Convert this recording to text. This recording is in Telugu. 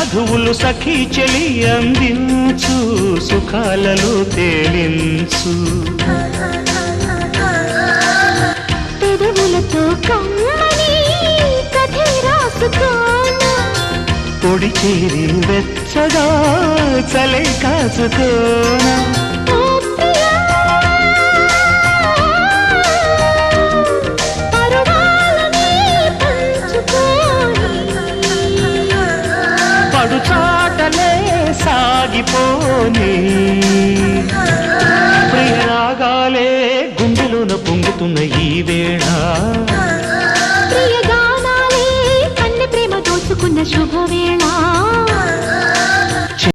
మధువులు సఖీ చెలి అందించు సుఖాలలో తేలించు పెదవులతో కమ్మని కథే రాసుకోనా పొడి చేరి వెచ్చగా చలే కాచుకోనా చాటలే సాగిపోని ప్రియరాగాలే గుండెలోన పొంగుతున్న ఈ వేళ ప్రియగానాలే కన్నె ప్రేమ దోచుకున్న శుభవేళ